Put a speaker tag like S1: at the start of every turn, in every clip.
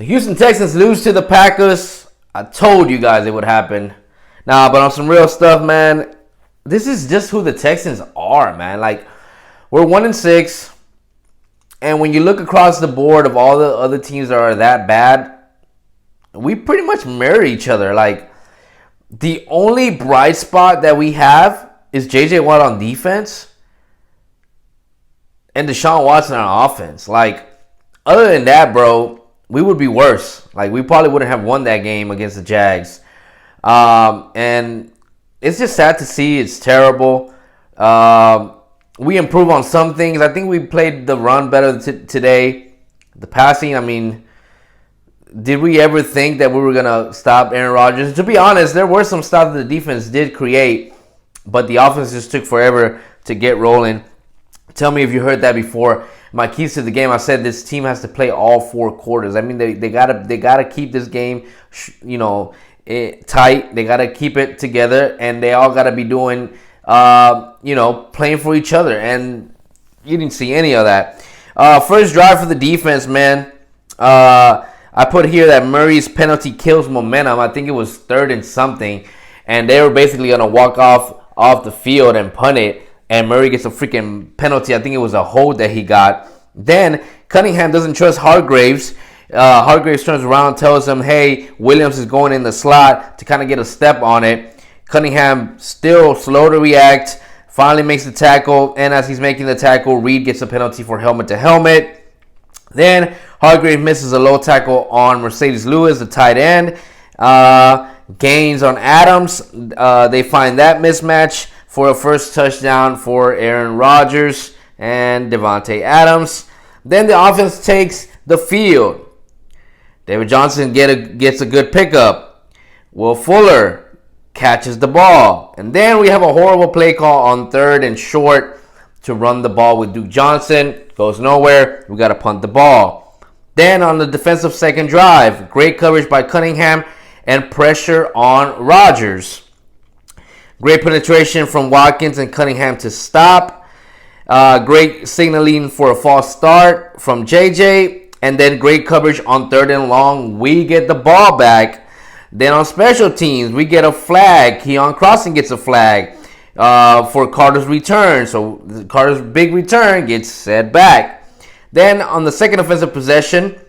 S1: The Houston Texans lose to the Packers. I told you guys it would happen. Nah, but on some real stuff, man, this is just who the Texans are, man. Like, we're 1-6, and when you look across the board of all the other teams that are that bad, we pretty much mirror each other. Like, the only bright spot that we have is J.J. Watt on defense and Deshaun Watson on offense. Like, other than that, bro, we would be worse. Like, we probably wouldn't have won that game against the Jags. And it's just sad to see. It's terrible. We improve on some things. I think we played the run better today. The passing, I mean, did we ever think that we were going to stop Aaron Rodgers? To be honest, there were some stuff that the defense did create, but the offense just took forever to get rolling. Tell me if you heard that before. My keys to the game, I said this team has to play all 4 quarters. I mean, they gotta keep this game, tight. They gotta keep it together, and they all gotta be doing, playing for each other. And you didn't see any of that. First drive for the defense, man. I put here that Murray's penalty kills momentum. I think it was 3rd and something, and they were basically gonna walk off the field and punt it. And Murray gets a freaking penalty. I think it was a hold that he got. Then Cunningham doesn't trust Hargraves. Hargraves turns around and tells him, hey, Williams is going in the slot to kind of get a step on it. Cunningham still slow to react. Finally makes the tackle. And as he's making the tackle, Reed gets a penalty for helmet to helmet. Then Hargraves misses a low tackle on Mercedes Lewis, the tight end. Gains on Adams. They find that mismatch for a first touchdown for Aaron Rodgers and Devontae Adams. Then the offense takes the field. David Johnson gets a good pickup. Will Fuller catches the ball. And then we have a horrible play call on 3rd and short to run the ball with Duke Johnson. Goes nowhere. We got to punt the ball. Then on the defensive second drive, great coverage by Cunningham and pressure on Rodgers. Great penetration from Watkins and Cunningham to stop. Great signaling for a false start from JJ. And then great coverage on 3rd and long. We get the ball back. Then on special teams, we get a flag. Keon Crossing gets a flag for Carter's return. So Carter's big return gets set back. Then on the second offensive possession,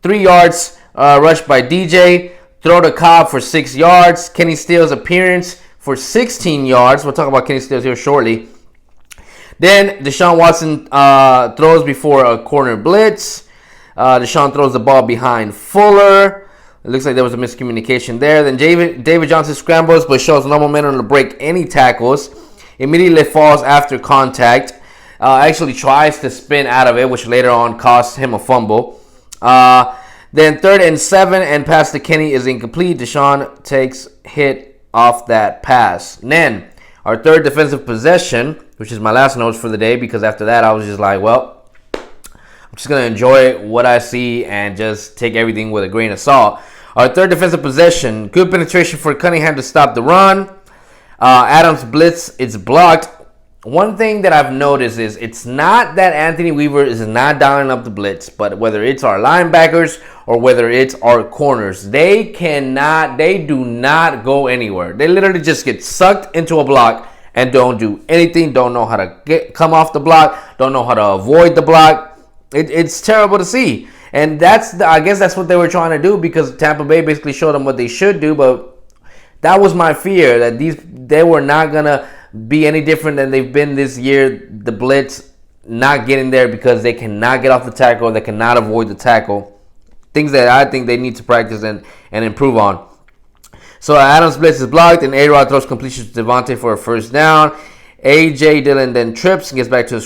S1: 3 yards rushed by DJ. Throw to Cobb for 6 yards. Kenny Steele's appearance for 16 yards. We'll talk about Kenny Stills here shortly. Then Deshaun Watson throws before a corner blitz. Deshaun throws the ball behind Fuller. It looks like there was a miscommunication there. Then David Johnson scrambles but shows no momentum to break any tackles. Immediately falls after contact. Actually tries to spin out of it, which later on cost him a fumble. Then 3rd and 7 and pass to Kenny is incomplete. Deshaun takes hit off that pass. And then our 3rd defensive possession, which is my last notes for the day, because after that I was just like, well, I'm just going to enjoy what I see and just take everything with a grain of salt. Our 3rd defensive possession, good penetration for Cunningham to stop the run. Adams blitz, it's blocked. One thing that I've noticed is it's not that Anthony Weaver is not dialing up the blitz, but whether it's our linebackers or whether it's our corners, they do not go anywhere. They literally just get sucked into a block and don't do anything, don't know how to come off the block, don't know how to avoid the block. It's terrible to see. And I guess that's what they were trying to do, because Tampa Bay basically showed them what they should do, but that was my fear, that they were not going to be any different than they've been this year. The blitz not getting there because they cannot get off the tackle, they cannot avoid the tackle. Things that I think they need to practice and improve on. So Adams blitz is blocked, and A-Rod throws completion to Devontae for a first down. A.J. Dillon then trips and gets back to the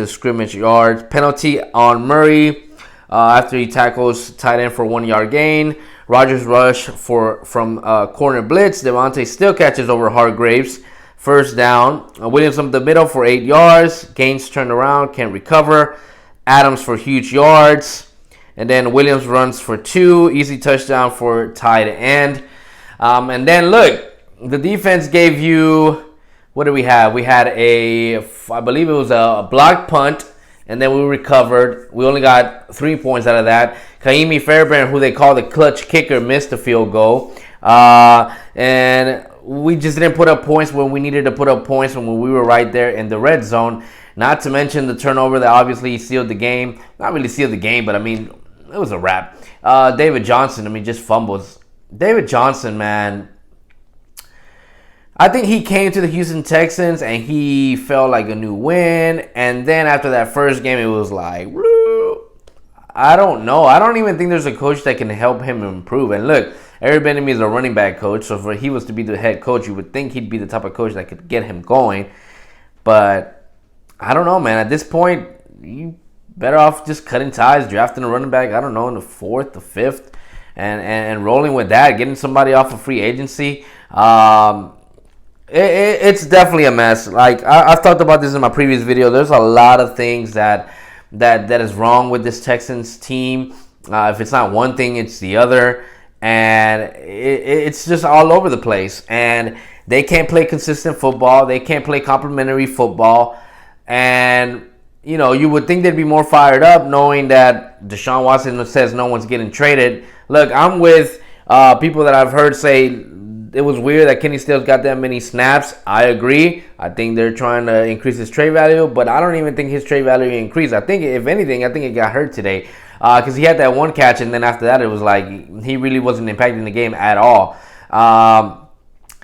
S1: scrimmage yards. Penalty on Murray after he tackles tight end for 1 yard gain. Rodgers rush from corner blitz. Devontae still catches over Hargraves. First down. Williams up the middle for 8 yards. Gaines turned around, can't recover. Adams for huge yards. And then Williams runs for 2. Easy touchdown for tight end. And then look, the defense gave you, what did we have? We had I believe it was a blocked punt and then we recovered. We only got 3 points out of that. Kaimi Fairbairn, who they call the clutch kicker, missed a field goal. And we just didn't put up points when we needed to put up points when we were right there in the red zone. Not to mention the turnover that obviously sealed the game. Not really sealed the game, but I mean, it was a wrap. David Johnson, I mean, just fumbles. David Johnson, man, I think he came to the Houston Texans and he felt like a new win. And then after that first game, it was like, woo. I don't know. I don't even think there's a coach that can help him improve. And look, Eric Bieniemy is a running back coach, so if he was to be the head coach, you would think he'd be the type of coach that could get him going. But I don't know, man. At this point, you better off just cutting ties, drafting a running back, I don't know, in the 4th, the 5th, and rolling with that, getting somebody off of free agency. It's definitely a mess. Like, I've talked about this in my previous video. There's a lot of things that is wrong with this Texans team. If it's not one thing, it's the other. And it's just all over the place. And they can't play consistent football. They can't play complementary football. And, you know, you would think they'd be more fired up knowing that Deshaun Watson says no one's getting traded. Look, I'm with people that I've heard say it was weird that Kenny Stills got that many snaps. I agree. I think they're trying to increase his trade value, but I don't even think his trade value increased. I think, if anything, I think it got hurt today because he had that one catch, and then after that, it was like he really wasn't impacting the game at all.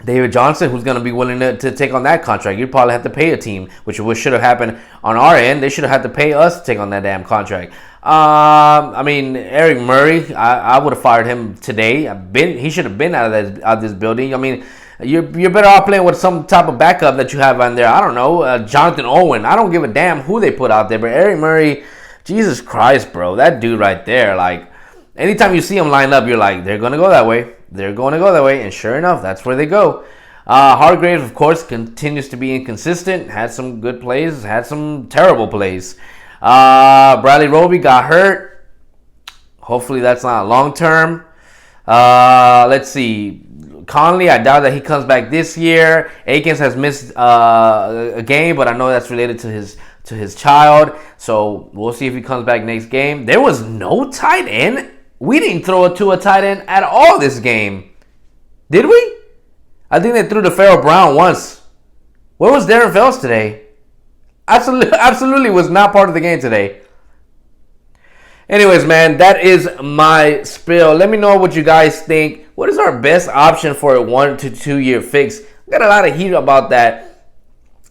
S1: David Johnson, who's going to be willing to take on that contract. You'd probably have to pay a team, which should have happened on our end. They should have had to pay us to take on that damn contract. I mean, Eric Murray, I would have fired him today. He should have been out of this building. I mean, you're better off playing with some type of backup that you have on there. I don't know, Jonathan Owen. I don't give a damn who they put out there, but Eric Murray, Jesus Christ, bro, that dude right there. Like, anytime you see him line up, you're like, they're gonna go that way. They're going to go that way, and sure enough, that's where they go. Hargrave, of course, continues to be inconsistent. Had some good plays, had some terrible plays. Bradley Roby got hurt. Hopefully that's not long term. Let's see. Conley, I doubt that he comes back this year. Akins has missed a game, but I know that's related to his child. So we'll see if he comes back next game. There was no tight end. We didn't throw it to a tight end at all this game. Did we? I think they threw to Pharaoh Brown once. Where was Darren Fells today? Absolutely was not part of the game today. Anyways, man, that is my spill. Let me know what you guys think. What is our best option for a 1 to 2 year fix? I got a lot of heat about that,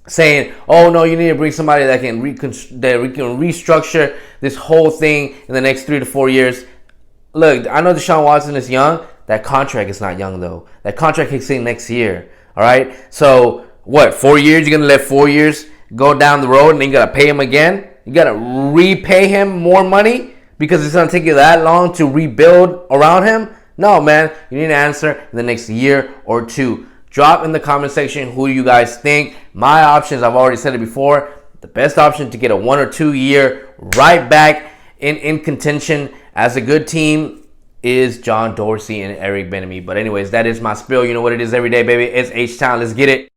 S1: saying, oh no, you need to bring somebody that can restructure this whole thing in the next 3 to 4 years. Look, I know Deshaun Watson is young. That contract is not young, though. That contract kicks in next year. All right? So, what, 4 years? You're going to let 4 years go down the road and then you got to pay him again? You got to repay him more money because it's going to take you that long to rebuild around him? No, man. You need an answer in the next year or two. Drop in the comment section who you guys think. My options, I've already said it before, the best option to get a 1 or 2 year right back in contention as a good team is John Dorsey and Eric Bieniemy. But anyways, that is my spill. You know what it is every day, baby. It's H-Town. Let's get it.